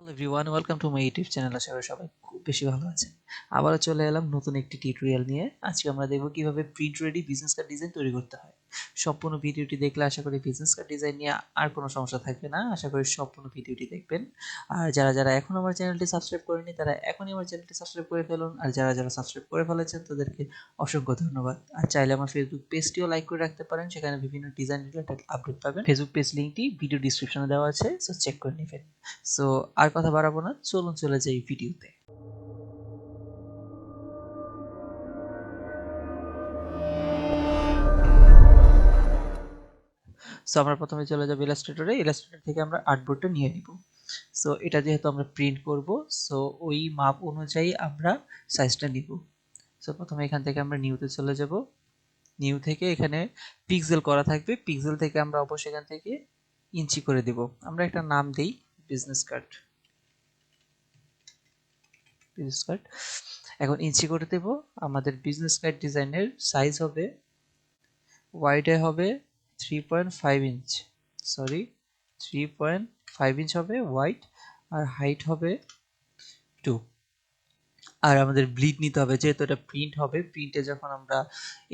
Hello everyone, welcome to my YouTube channel. আশা করি সবাই খুব বেশি ভালো আছেন। আবারও চলে এলাম নতুন একটি টিউটোরিয়াল নিয়ে। আজকে আমরা দেখব কিভাবে print ready business card design তৈরি করতে হয়। সম্পূর্ণ ভিডিওটি দেখলে আশা করি বিজনেস কার্ড ডিজাইন নিয়ে আর কোনো সমস্যা থাকবে না। আশা করি সম্পূর্ণ ভিডিওটি দেখবেন। আর যারা এখন আমার চ্যানেলটি সাবস্ক্রাইব করেনি তারা এখনই আমার চ্যানেলটি সাবস্ক্রাইব করে ফেলুন। আর যারা সাবস্ক্রাইব করে ফেলেছেন তাদেরকে অসংখ্য ধন্যবাদ। আর চাইলে আমার ফেসবুক পেজটিও লাইক করে রাখতে পারেন, সেখানে বিভিন্ন ডিজাইন রিলেটেড আপডেট পাবেন। ফেসবুক পেজ লিঙ্কটি ভিডিও ডিসক্রিপশনে দেওয়া আছে, সো চেক করে নেবেন। সো আর কথা বাড়াবো না, চলুন চলে যাই ভিডিওতে। সো আমরা প্রথমে চলে যাব ইলাস্ট্রেটরে। ইলাস্ট্রেটর থেকে আমরা আর্টবোর্ডটা নিয়ে নিব। সো এটা যেহেতু আমরা প্রিন্ট করব, সো ওই মাপ অনুযায়ী আমরা সাইজটা নিব। সো প্রথমে এখান থেকে আমরা নিউতে চলে যাব। নিউ থেকে এখানে পিক্সেল করা থাকবে, পিক্সেল থেকে আমরা অবশ্যই এখান থেকে ইঞ্চি করে দেব। আমরা একটা নাম দেই বিজনেস কার্ড। বিজনেস কার্ড এখন ইঞ্চি করে দেব। আমাদের বিজনেস কার্ড ডিজাইনের সাইজ হবে, ওয়াইডে হবে 3.5 ইঞ্চ, সরি 3.5 ইঞ্চ হবে ওয়াইড, আর হাইট হবে 2। আর আমাদের ব্লিড নিতে হবে, যেহেতু এটা প্রিন্ট হবে। প্রিন্টে যখন আমরা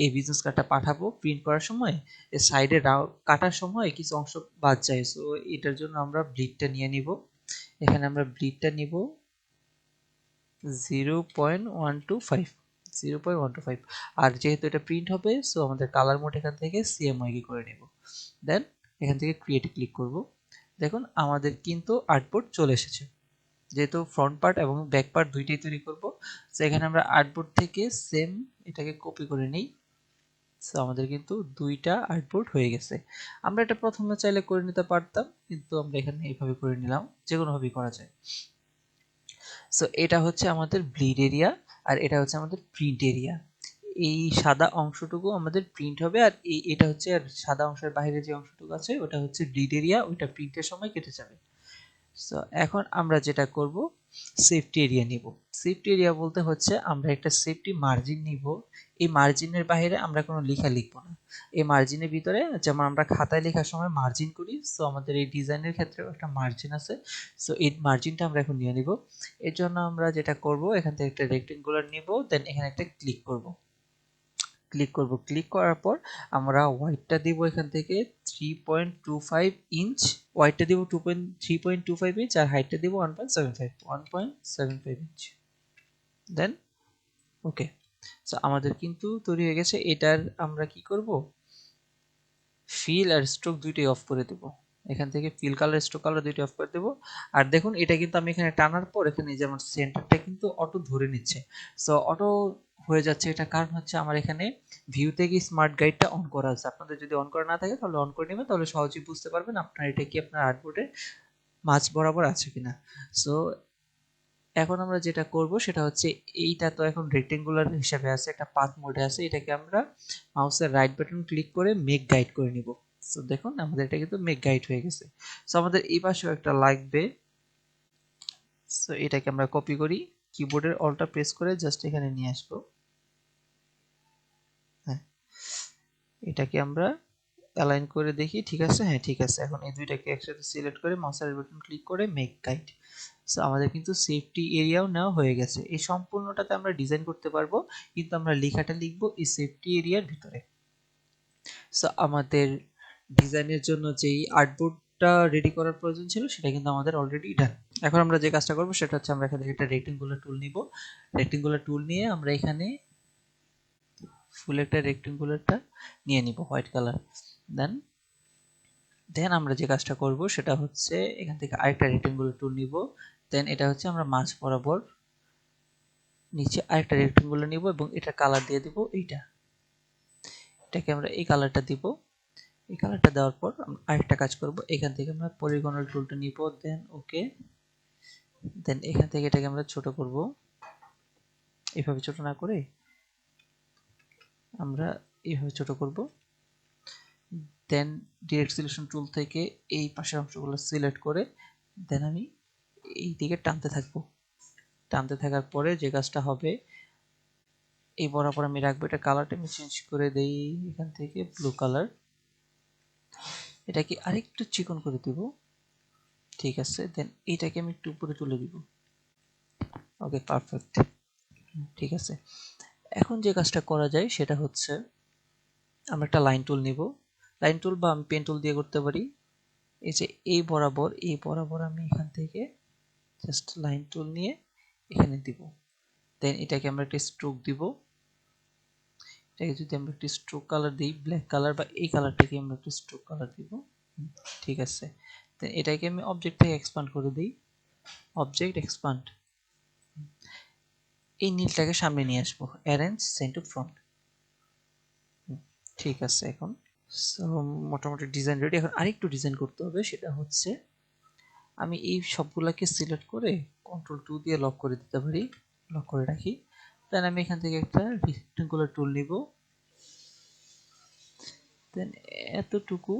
এই বিজনেস কার্ডটা পাঠাবো, প্রিন্ট করার সময় এর সাইডে কাটার সময় কিছু অংশ বাদ যায়। সো এটার জন্য আমরা ব্লিডটা নিয়ে নিব। এখানে আমরা ব্লিডটা নিব 0.125, 0.125। আর যেহেতু এটা প্রিন্ট হবে, সো আমাদের কালার মোড এখান থেকে সিএমওয়াই করে নেব। দেন এখান থেকে ক্রিয়েটে ক্লিক করব। দেখুন আমাদের কিন্তু আর্টবোর্ড চলে এসেছে। যেহেতু ফ্রন্ট পার্ট এবং ব্যাক পার্ট দুইটাই তৈরি করব, সো এখানে আমরা আর্টবোর্ড থেকে সেম এটাকে কপি করে নিই। সো আমাদের কিন্তু দুইটা আর্টবোর্ড হয়ে গেছে। আমরা এটা প্রথমে চাইলে করে নিতে পারতাম, কিন্তু আমরা এখানে এইভাবে করে নিলাম, যে কোনোভাবেই করা যায়। সো এটা হচ্ছে আমাদের ব্লিড এরিয়া, আর এটা হচ্ছে আমাদের প্রিন্ট এরিয়া। এই সাদা অংশটুকু আমাদের প্রিন্ট হবে, আর এটা হচ্ছে, আর সাদা অংশের বাইরে যে অংশটুকু আছে ওটা হচ্ছে ব্লিড এরিয়া, ওইটা প্রিন্টের সময় কেটে যাবে। সো এখন আমরা যেটা করব, সেফটি এরিয়া নিব। সেফটি এরিয়া বলতে হচ্ছে আমরা একটা সেফটি মার্জিন নিব। এই মার্জিনের বাইরে আমরা কোনো লেখা লিখব না। এই মার্জিনের ভিতরে, যেমন আমরা খাতায় লেখার সময় মার্জিন করি, সো আমাদের এই ডিজাইনের ক্ষেত্রে একটা মার্জিন আছে। সো এই মার্জিনটা আমরা এখন নিয়ে নিব। এর জন্য আমরা যেটা করব, এখান থেকে একটা রেক্টেঙ্গুলার নিব, দেন এখানে একটা ক্লিক করার পর আমরা ওয়াইডটা দিব এখান থেকে 3.25 ইঞ্চ, ওয়াইডটা দিব 3.25 ইঞ্চ, আর হাইটটা দিব 1.75 ইঞ্চ। দেন ওকে। সো আমাদের কিন্তু তৈরি হয়ে গেছে। এটার আমরা কি করব, ফিল আর স্ট্রোক দুইটাই অফ করে দেব। এখান থেকে ফিল কালার, স্ট্রোক কালার দুইটাই অফ করে দেব। আর দেখুন এটা কিন্তু আমি এখানে টানার পর এখানে যেমন সেন্টারটা কিন্তু অটো ধরে নিচ্ছে। সো অটো হয়ে যাচ্ছে, এটা কারণ হচ্ছে আমার এখানে ভিউ থেকে স্মার্ট গাইডটা অন করা আছে। আপনাদের যদি অন করা না থাকে তাহলে অন করে নেবেন, তাহলে সহজেই বুঝতে পারবেন আপনার এটা কি আপনার আর্টবোর্ডে মাঝ বরাবর আছে কিনা। সো এখন আমরা যেটা করব সেটা হচ্ছে, এইটা তো এখন রেক্টেঙ্গুলার হিসাবে আছে, একটা পাথ মোডে আছে। এটাকে আমরা মাউসের রাইট বাটন ক্লিক করে মেক গাইড করে নিব। সো দেখুন আমাদের এটা কিন্তু মেক গাইড হয়ে গেছে। সো আমাদের এই পাশেও একটা লাগবে। সো এটাকে আমরা কপি করি, কিবোর্ডের অল্টা প্রেস করে জাস্ট এখানে নিয়ে আসবো। হ্যাঁ, এটাকে আমরা অ্যালাইন করে দেখি, ঠিক আছে? হ্যাঁ ঠিক আছে। এখন এই দুইটাকে একসাথে সিলেক্ট করে মাউসের রাইট বাটন ক্লিক করে মেক গাইড। সো আমাদের কিন্তু সেফটি এরিয়াও নেওয়া হয়ে গেছে। এই সম্পূর্ণটাতে আমরা ডিজাইন করতে পারবো, কিন্তু আমরা লেখাটা লিখবো এই সেফটি এরিয়ার ভিতরে। সো আমাদের ডিজাইনের জন্য যেই আর্টবোর্ডটা রেডি করার প্রয়োজন ছিল সেটা কিন্তু আমাদের অলরেডি ডান। এখন আমরা যে কাজটা করবো সেটা হচ্ছে, আমরা এখানে একটা রেক্টেঙ্গুলার টুল নিব। রেক্টেঙ্গুলার টুল নিয়ে আমরা এখানে ফুল একটা রেক্টেঙ্গুলারটা নিয়ে নিব হোয়াইট কালার। দেন দেন আমরা যে কাজটা করব সেটা হচ্ছে, এখান থেকে আরেকটা রেক্টেঙ্গুলার টুল নিব। দেন এটা হচ্ছে আমরা মাঝ বরাবর নিচে আরেকটা রেক্টেঙ্গুলার নিব, এবং এটা কালার দিয়ে দিব এটাকে আমরা এই কালারটা দিব। এই কালারটা দেওয়ার পর আরেকটা কাজ করব, এখান থেকে আমরা পলিগনাল টুলটা নিব। দেন ওকে। দেন এখান থেকে এটাকে আমরা ছোট করব, এইভাবে ছোট না করে আমরা এইভাবে ছোট করব। দেন ডিরেক্ট সিলেকশন টুল থেকে এই পাশের অংশগুলো সিলেক্ট করে দেন আমি এই দিকে টানতে থাকবো। টানতে থাকার পরে যে কাজটা হবে, এই বরাবর আমি রাখবো। এটা কালারটা আমি চেঞ্জ করে দেই, এখান থেকে ব্লু কালার। এটাকে আরেকটু চিকন করে দিব, ঠিক আছে, দেন এটাকে আমি একটু উপরে তুলে দিব। ওকে, পারফেক্ট। ঠিক আছে, এখন যে কাজটা করা যায় সেটা হচ্ছে আমরা একটা লাইন টুল নিব। লাইন টুল বা আমি পেন টুল দিয়ে করতে পারি। এই যে এই বরাবর আমি এখান থেকে জাস্ট লাইন টুল নিয়ে এখানে দিব। দেন এটাকে আমরা একটা স্ট্রোক দিব। এটাকে যদি আমরা একটা স্ট্রোক কালার দিই, ব্ল্যাক কালার বা এই কালারটাকে আমরা একটা স্ট্রোক কালার দিব। ঠিক আছে, দেন এটাকে আমি অবজেক্ট থেকে এক্সপান্ড করে দিই। অবজেক্ট এক্সপান্ড, এই নীলটাকে সামনে নিয়ে আসবো, অ্যারেঞ্জ সেন্ড টু ফ্রন্ট। ঠিক আছে, এখন সো মোটামুটি ডিজাইন রেডি। এখন আরেকটু ডিজাইন করতে হবে, সেটা হচ্ছে আমি এই সবগুলাকে সিলেক্ট করে Ctrl+2 দিয়ে লক করে দিতে পারি, লক করে রাখি। দেন আমি এখান থেকে একটা রেক্টেঙ্গুলার টুল নিব। দেন এতটুকু,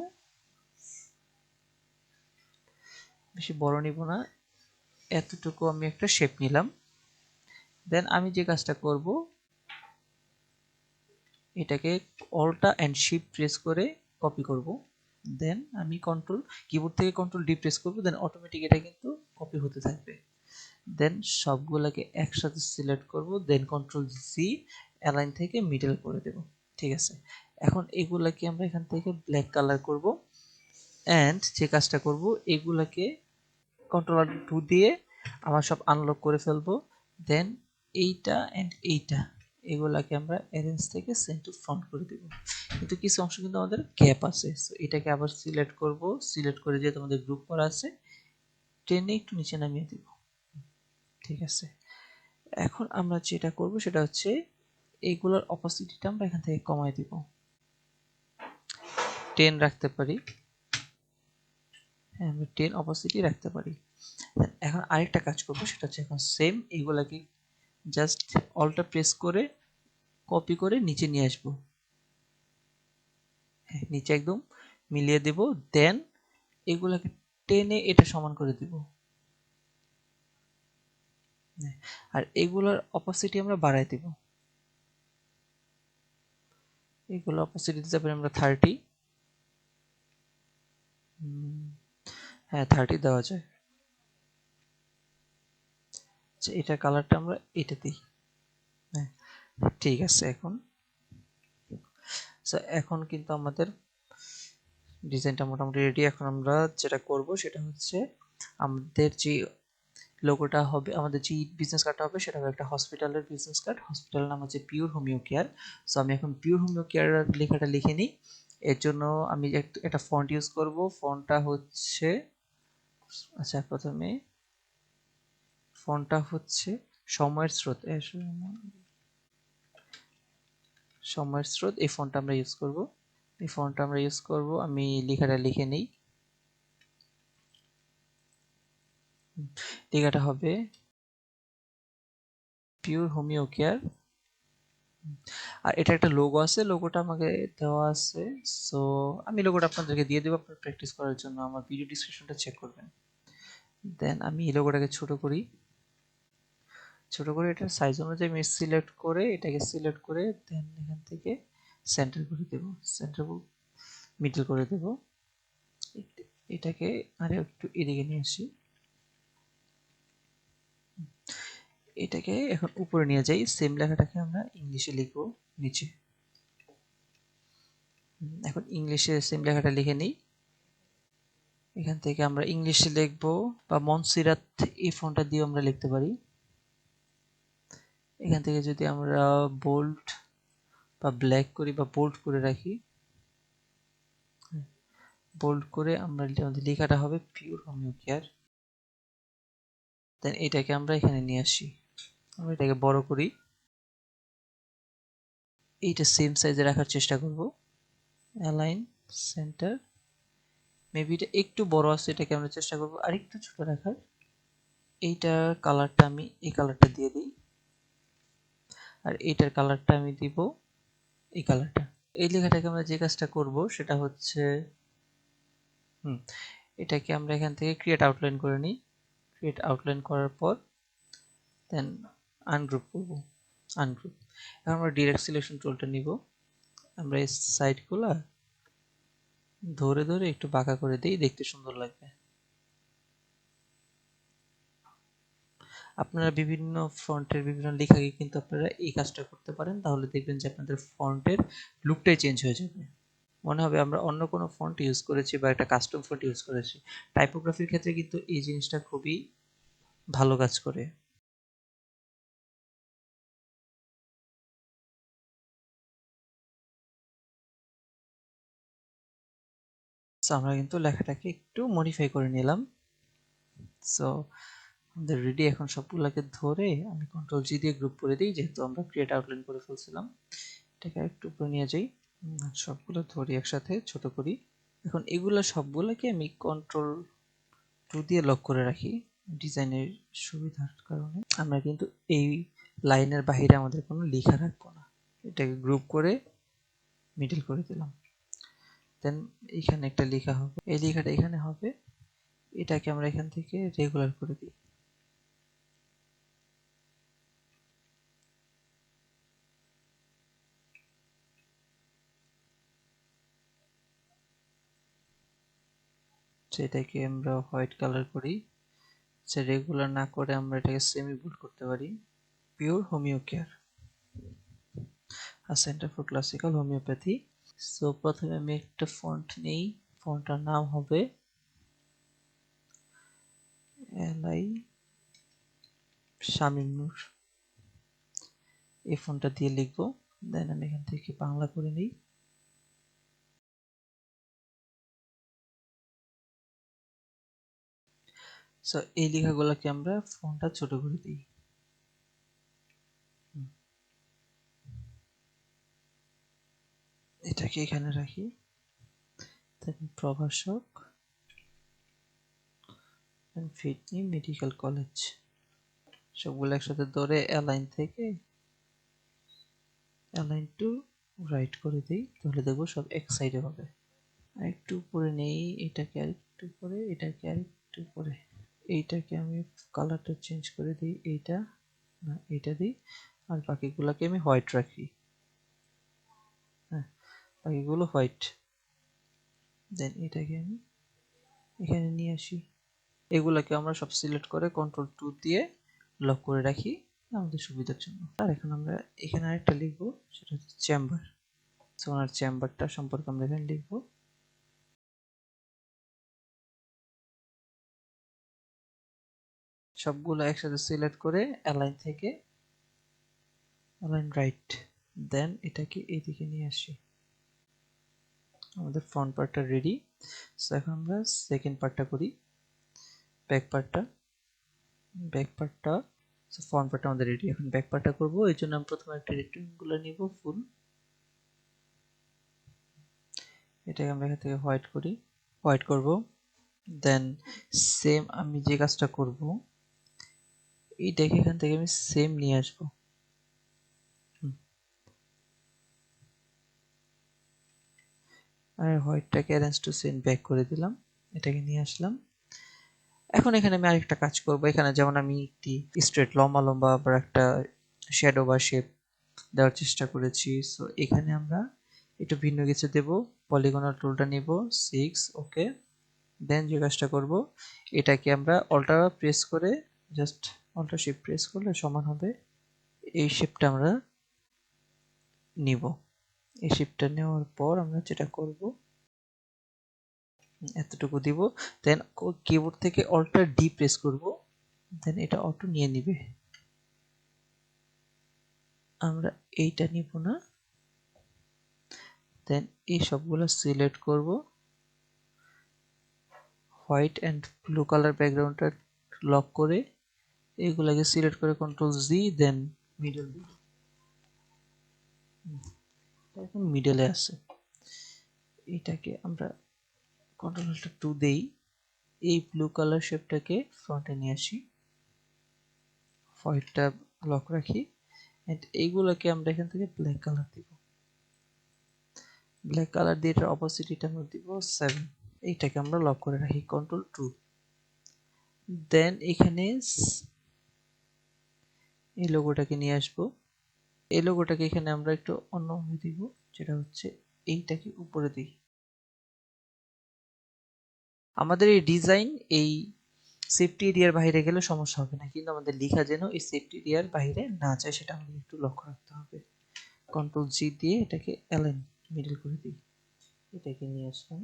বেশি বড় নিব না, এতটুকু আমি একটা শেপ নিলাম। দেন আমি যে কাজটা করব, এটাকে অল্টা অ্যান্ড শিফট প্রেস করে কপি করব। দেন আমি কিবোর্ড থেকে Ctrl+D প্রেস করব, দেন অটোমেটিক এটা কিন্তু কপি হতে থাকবে। দেন সবগুলোকে একসাথে সিলেক্ট করব, দেন Ctrl+C অ্যালাইন থেকে মিডল করে দেব। ঠিক আছে, এখন এগুলাকে আমরা এখান থেকে ব্ল্যাক কালার করব। অ্যান্ড যে কাজটা করব, এগুলাকে Ctrl+2 দিয়ে আমরা সব আনলক করে ফেলবো। দেন এইটা অ্যান্ড এইটা, এগুলাকে আমরা অ্যারেঞ্জ থেকে সেন্ড টু ফ্রন্ট করে দেব। কিন্তু কিছু অংশ কিন্তু আমাদের গ্যাপ আছে, সো এটাকে আবার সিলেক্ট করব। সিলেক্ট করে যে তোমাদের গ্রুপ করা আছে, টেনে একটু নিচে নামিয়ে দেব। ঠিক আছে, এখন আমরা যেটা করব সেটা হচ্ছে এইগুলোর অপোসিটিটা আমরা এখান থেকে কমায় দিব, 10 রাখতে পারি। হ্যাঁ, আমরা 10 অপোসিটি রাখতে পারি। এখন আরেকটা কাজ করব, সেটা হচ্ছে এখন সেম এইগুলাকে জাস্ট অল্টা প্রেস করে কপি করে নিচে নিয়ে আসব। হ্যাঁ, নিচে একদম মিলিয়ে দেব। দেন এগুলাকে টেনে এটা সমান করে দিব। আর এগুলোর অপোসিটি আমরা বাড়াই দিব। এগুলো অপোসিটি দিতে পারি আমরা 30। হ্যাঁ, 30 দেওয়া যায়। আচ্ছা, এটার কালারটা আমরা এটা দিই। হ্যাঁ, ঠিক আছে। এখন কিন্তু আমাদের ডিজাইনটা মোটামুটি রেডি। এখন আমরা যেটা করব সেটা হচ্ছে আমাদের যে লোগোটা হবে, আমাদের যে বিজনেস কার্ডটা হবে, সেটা হবে একটা হসপিটালের বিজনেস কার্ড। হসপিটালের নাম হচ্ছে পিওর হোমিও কেয়ার। সো আমি এখন পিওর হোমিও কেয়ার লেখাটা লিখে নিই। এর জন্য আমি একটা ফন্ট ইউজ করব। ফন্টটা হচ্ছে, আচ্ছা, প্রথমে ফন্টটা হচ্ছে সময়ের স্রোত। সময়ের স্রোত, এই ফন্টটা আমরা ইউজ করব। আমি লেখাটা লিখে নিই। লেখাটা হবে পিওর হোমিও কেয়ার। আর এটা একটা লোগো আছে, লোগোটা আমাকে দেওয়া আছে। সো আমি লোগোটা আপনাদেরকে দিয়ে দেবো আপনার প্র্যাকটিস করার জন্য। আমার ভিডিও ডিসক্রিপশনটা চেক করবেন। দেন আমি এই লোগোটাকে ছোট করে এটার সাইজ অনুযায়ী আমি এটাকে সিলেক্ট করে দেন এখান থেকে সেন্টার করে দেব, সেন্টার মিডল করে দেব। এটাকে আরে একটু এদিকে নিয়ে আসি। এটাকে এখন উপরে নিয়ে যাই। সেম লেখাটাকে আমরা ইংলিশে লিখবো নিচে। এখন ইংলিশে সেম লেখাটা লিখে নিই। এখান থেকে আমরা ইংলিশে লিখবো, বা মনসিরাত, এই ফন্টটা দিয়ে আমরা লিখতে পারি। এখান থেকে যদি আমরা বোল্ড বা ব্ল্যাক করি বা বোল্ড করে রাখি, বোল্ড করে আমরা আমাদের লেখাটা হবে পিওর হোমিও কেয়ার। দেন এটাকে আমরা এখানে নিয়ে আসি, আমরা এটাকে বড় করি। এইটা সেম সাইজে রাখার চেষ্টা করব। অ্যালাইন সেন্টার, মেবি এটা একটু বড় আছে, এটাকে আমরা চেষ্টা করব আরেকটু ছোট রাখার। এইটার কালারটা আমি এই কালারটা দিয়ে দিই, আর এইটার কালারটা আমি দিব এই কালারটা। এই লেখাটাকে আমরা যে কাজটা করব সেটা হচ্ছে এটাকে আমরা এখান থেকে ক্রিয়েট আউটলাইন করে নিই। ক্রিয়েট আউটলাইন করার পর দেন আনগ্রুপ করব। আনগ্রুপ, এখন আমরা ডিরেক্ট সিলেকশন টুলটা নিব। আমরা এই সাইডগুলো ধরে ধরে একটু বাঁকা করে দিই, দেখতে সুন্দর লাগবে। আপনারা বিভিন্ন ফন্টের বিভিন্ন লেখাকে কিন্তু আপনারা এই কাজটা করতে পারেন, তাহলে দেখবেন যে আপনাদের ফন্টের লুকটাই চেঞ্জ হয়ে যাবে। মনে হবে আমরা অন্য কোনো ফন্ট ইউজ করেছি বা একটা কাস্টম ফন্ট ইউজ করেছি। টাইপোগ্রাফির ক্ষেত্রে কিন্তু এই জিনিসটা খুবই ভালো কাজ করে। সো আমরা কিন্তু লেখাটাকে একটু মডিফাই করে নিলাম। সো আমাদের রেডি। এখন সবগুলোকে ধরে আমি কন্ট্রোল জি দিয়ে গ্রুপ করে দিই, যেহেতু আমরা ক্রিয়েট আউটলাইন করে ফেলছিলাম। এটাকে একটু উপরে নিয়ে যাই, সবগুলো ধরি একসাথে ছোট করি। এখন এগুলো সবগুলোকে আমি কন্ট্রোল টু দিয়ে লক করে রাখি ডিজাইনের সুবিধার কারণে। আমরা কিন্তু এই লাইনের বাইরে আমাদের কোনো লেখা রাখবো না। এটাকে গ্রুপ করে মিডল করে দিলাম। দেন এখানে একটা লেখা হবে, এই লেখাটা এখানে হবে। এটাকে আমরা এখান থেকে রেগুলার করে দিই। সেটাকে আমরা হোয়াইট কালার করি। সে রেগুলার না করে আমরা এটাকে সেমি বোল্ড করতে পারি। পিওর হোমিও কেয়ার, আর centre for classical homeopathy. So প্রথমে আমি একটা ফন্ট নেই, ফন্টটার নাম হবে এলআই শামীম নূর। এই ফন্টটা দিয়ে লিখবো। দেন আমি এখান থেকে বাংলা করে নিই। সো এই লেখাগুলোকে আমরা ফন্টটা ছোট করে দিই। এটাকে এখানে রাখি। দেন প্রভাষক ফিটনি মেডিকেল কলেজ, সবগুলো একসাথে ধরে অ্যালাইন থেকে অ্যালাইন টু রাইট করে দিই, তাহলে দেখবো সব এক সাইডে হবে। আরেকটু উপরে নেই, এটাকে আরেকটু উপরে, এটাকে আরেকটু উপরে। এইটাকে আমি কালারটা চেঞ্জ করে দিই, এইটা না এইটা দিই, আর বাকিগুলোকে আমি হোয়াইট রাখি। হ্যাঁ, বাকিগুলো হোয়াইট। দেন এটাকে আমি এখানে নিয়ে আসি। এগুলোকে আমরা সব সিলেক্ট করে কন্ট্রোল টু দিয়ে লক করে রাখি আমাদের সুবিধার জন্য। আর এখন আমরা এখানে আরেকটা লিখবো, সেটা হচ্ছে চেম্বার। সো ওনার চেম্বারটা সম্পর্কে আমরা এখানে লিখবো। সবগুলো একসাথে সিলেক্ট করে অ্যালাইন থেকে অ্যালাইন রাইট, দেন এটাকে এইদিকে নিয়ে আসি। আমাদের ফ্রন্ট পার্টটা রেডি। সো এখন আমরা সেকেন্ড পার্টটা করি, ব্যাক পার্টটা। ব্যাক পার্টটা ফ্রন্ট পার্টটা আমাদের রেডি, এখন ব্যাক পার্টটা করবো। এই জন্য আমি প্রথমে একটা রেক্টেঙ্গুলার নিব ফুল, এটাকে আমরা এখান থেকে হোয়াইট করি, হোয়াইট করব। দেন সেম আমি যে কাজটা করব, এইটাকে এখান থেকে আমি সেম নিয়ে আসবো। আর হোয়াইটটাকে অ্যারেঞ্জ টু সেন্ড ব্যাক করে দিলাম, এটাকে নিয়ে আসলাম। এখন এখানে আমি আরেকটা কাজ করব। এখানে যেমন আমি একটি স্ট্রেট লম্বা লম্বা আবার একটা শ্যাডো বা শেপ দেওয়ার চেষ্টা করেছি। সো এখানে আমরা একটু ভিন্ন কিছু দেব। পলিগনাল টুলটা নিব 6, ওকে। দেন যে কাজটা করব, এটাকে আমরা অল্টার প্রেস করে জাস্ট অল্টার শিফট প্রেস করলে সমান হবে। এই শেপটা আমরা নিব। এই শেপটা নেওয়ার পর আমরা যেটা করব, এতটুকু দিব। দেন কিবোর্ড থেকে অল্টার ডি প্রেস করব, দেন এটা অটো নিয়ে নিবে। আমরা এইটা নিব না। দেন এই সবগুলো সিলেক্ট করব, হোয়াইট অ্যান্ড ব্লু কালার ব্যাকগ্রাউন্ডটা লক করে এইগুলাকে সিলেক্ট করে কন্ট্রোল জি, দেন মিডল দিব। এখন মিডলে আছে। এটাকে আমরা কন্ট্রোল টু দেই, এই ব্লু কালার শেপটাকে ফ্রন্টে নিয়ে আসি, হোয়াইটটা লক রাখি, এন্ড এইগুলোকে আমরা এখান থেকে ব্ল্যাক কালার দিব। ব্ল্যাক কালার দিয়ে এটার অপোসিটিটা আমরা দিব 7। এইটাকে আমরা লক করে রাখি কন্ট্রোল টু। দেন এখানে এই লোগোটাকে নিয়ে আসবো। এই লোগোটাকে এখানে আমরা একটু অন্যভাবে দিব, যেটা হচ্ছে এইটাকে উপরে দিই। আমাদের এই ডিজাইন এই সেফটি এরিয়ার বাইরে গেলে সমস্যা হবে না, কিন্তু আমাদের লেখা যেন এই সেফটি এরিয়ার বাইরে না যায় সেটা আমাদের একটু লক্ষ্য রাখতে হবে। কন্ট্রোল জি দিয়ে এটাকে অ্যালাইন মিডল করে দিই, এটাকে নিয়ে আসলাম।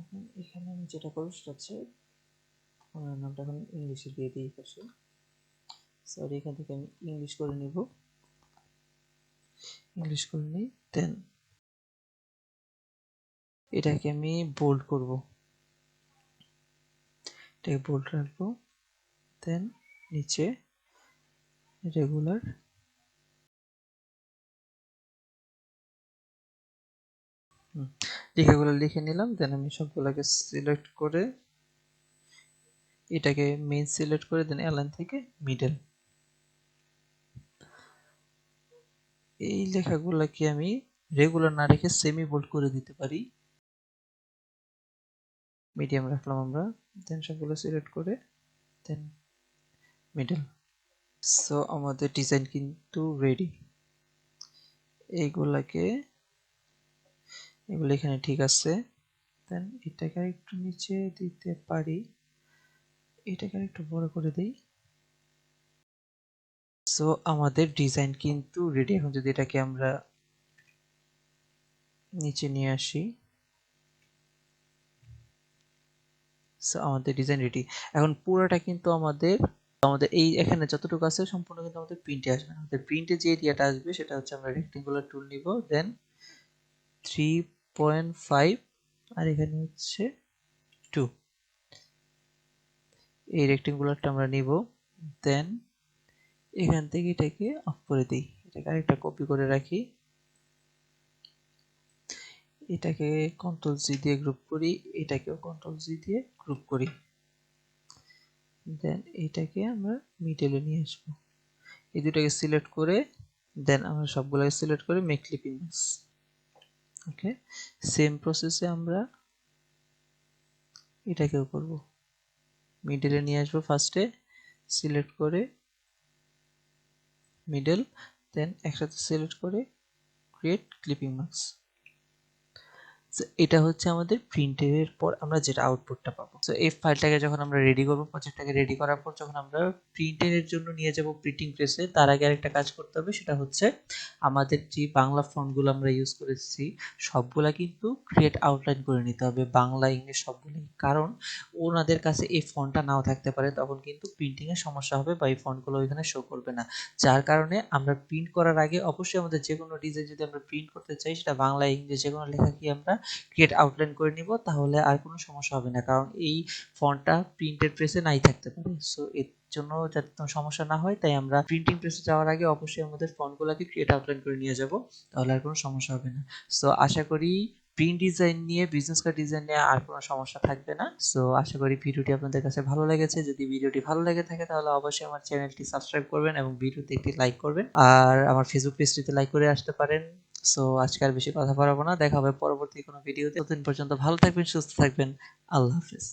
এখন এখানে আমি যেটা করবো সেটা হচ্ছে আমার নামটা এখন ইংলিশে দিয়ে দিই পাশে। সরি, এখান থেকে আমি ইংলিশ করে নিব, ইংলিশ করে নিই। দেন এটাকে আমি বোল্ড করব, এটাকে বোল্ড রাখবো। দেন নিচে রেগুলার, লেখাগুলো লিখে নিলাম। দেন আমি সবগুলোকে সিলেক্ট করে এটাকে মেইন সিলেক্ট করে দেন অ্যালাইন থেকে মিডল। এই লেখাগুলোকে আমি রেগুলার না রেখে সেমি বোল্ড করে দিতে পারি, মিডিয়াম রাখলাম আমরা। দেন সবগুলো সিলেক্ট করে দেন মিডল। সো আমাদের ডিজাইন কিন্তু রেডি। এইগুলাকে, এগুলো এখানে ঠিক আছে। দেন এটাকে একটু নিচে দিতে পারি, এটাকে একটু বড় করে দিই। সো আমাদের ডিজাইন কিন্তু রেডি। এখন যদি এটাকে আমরা নিচে নিয়ে আসি, সো আমাদের ডিজাইন রেডি। এখন পুরোটা কিন্তু আমাদের আমাদের এই এখানে যতটুকু আছে সম্পূর্ণ কিন্তু আমাদের প্রিন্টে আসবে। আমাদের প্রিন্টে যে এরিয়াটা আসবে সেটা হচ্ছে আমরা রেক্টেঙ্গুলার টুল নিব, দেন 3.5 আর এখানে হচ্ছে 2, এই রেক্টেঙ্গুলারটা আমরা নিব। দেন এখান থেকে এটাকে অফ করে দিই, এটাকে আরেকটা কপি করে রাখি, এটাকে কন্ট্রোল জি দিয়ে গ্রুপ করি, এটাকেও কন্ট্রোল জি দিয়ে গ্রুপ করি। দেন এটাকে আমরা মিডলে নিয়ে আসবো, এই দুটাকে সিলেক্ট করে দেন আমরা সবগুলোকে সিলেক্ট করে মেক ক্লিপিং মাস্ক। ওকে, সেম প্রসেসে আমরা এটাকেও করব, মিডলে নিয়ে আসবো, ফার্স্টে সিলেক্ট করে মিডল, দেন একসাথে সিলেক্ট করে ক্রিয়েট ক্লিপিং মাস্ক। এটা হচ্ছে আমাদের প্রিন্টের পর আমরা যেটা আউটপুটটা পাবো। সো এই ফাইলটাকে যখন আমরা রেডি করবো, প্রজেক্টটাকে রেডি করার পর যখন আমরা প্রিন্টের জন্য নিয়ে যাব প্রিন্টিং প্রেসে, তার আগে আরেকটা কাজ করতে হবে, সেটা হচ্ছে আমাদের যে বাংলা ফন্টগুলো আমরা ইউজ করেছি সবগুলা কিন্তু ক্রিয়েট আউটলাইন করে নিতে হবে, বাংলা ইংলিশ সবগুলোই। কারণ ওনাদের কাছে এই ফন্টটা নাও থাকতে পারে, তখন কিন্তু প্রিন্টিং এর সমস্যা হবে বা এই ফন্টগুলো ওইখানে শো করবে না। যার কারণে আমরা প্রিন্ট করার আগে অবশ্যই আমাদের যে কোনো ডিজাইন যদি আমরা প্রিন্ট করতে চাই, সেটা বাংলা ইংলিশ যে কোনো লেখা কি আমরা ক্রিয়েট আউটলাইন করে নিব, তাহলে আর কোনো সমস্যা হবে না। কারণ এই ফন্টটা প্রিন্টেড প্রেসে নাই থাকতে পারে। সো এর জন্য যাতে কোনো সমস্যা না হয়, তাই আমরা প্রিন্টিং প্রেসে যাওয়ার আগে অবশ্যই আমাদের ফন্টগুলোকে ক্রিয়েট আউটলাইন করে নিয়ে যাব, তাহলে আর কোনো সমস্যা হবে না। সো আশা করি প্রিন্ট ডিজাইন নিয়ে, বিজনেস কার্ড ডিজাইন নিয়ে আর কোনো সমস্যা থাকবে না। সো আশা করি ভিডিওটি আপনাদের কাছে ভালো লেগেছে। যদি ভিডিওটি ভালো লেগে থাকে তাহলে অবশ্যই আমার চ্যানেলটি সাবস্ক্রাইব করবেন এবং ভিডিওতে একটি লাইক করবেন, আর আমার ফেসবুক পেজটিতে লাইক করে আসতে পারেন। সো আজকে আর বেশি কথা বাড়াবো না, দেখা হবে পরবর্তী কোনো ভিডিওতে। ততদিন পর্যন্ত ভালো থাকবেন, সুস্থ থাকবেন, আল্লাহ হাফেজ।